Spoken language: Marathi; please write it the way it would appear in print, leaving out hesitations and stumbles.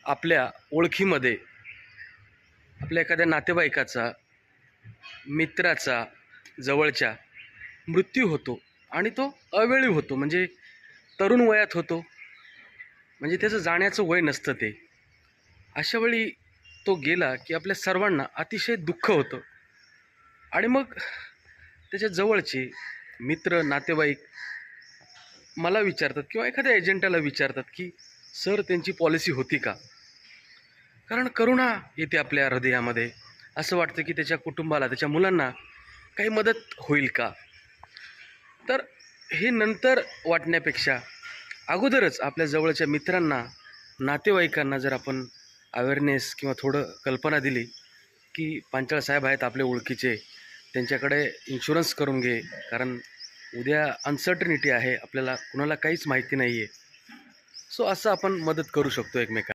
आपल्या ओळखीमध्ये आपल्या एखाद्या नातेवाईकाचा, मित्राचा, जवळच्या मृत्यू होतो आणि तो अवेळी होतो, म्हणजे तरुण वयात होतो, म्हणजे त्याचं जाण्याचं वय नसतं ते. अशा वेळी तो गेला की आपल्या सर्वांना अतिशय दुःख होतं आणि मग त्याच्या जवळचे मित्र, नातेवाईक मला विचारतात किंवा एखाद्या एजंटाला विचारतात की सर त्यांची पॉलिसी होती का? कारण करुणा येते आपल्या हृदयामध्ये. असं वाटतं की त्याच्या कुटुंबाला, त्याच्या मुलांना काही मदत होईल का? तर हे नंतर वाटण्यापेक्षा अगोदरच आपल्या जवळच्या मित्रांना, नातेवाईकांना जर आपण अवेअरनेस किंवा थोडं कल्पना दिली की पांचाळ साहेब आहेत आपले ओळखीचे, त्यांच्याकडे इन्शुरन्स करून घे, कारण उद्या अनसर्टनिटी आहे, आपल्याला कुणाला काहीच माहिती नाही आहे. सो असं आपण मदत करू शकतो एकमेकांना.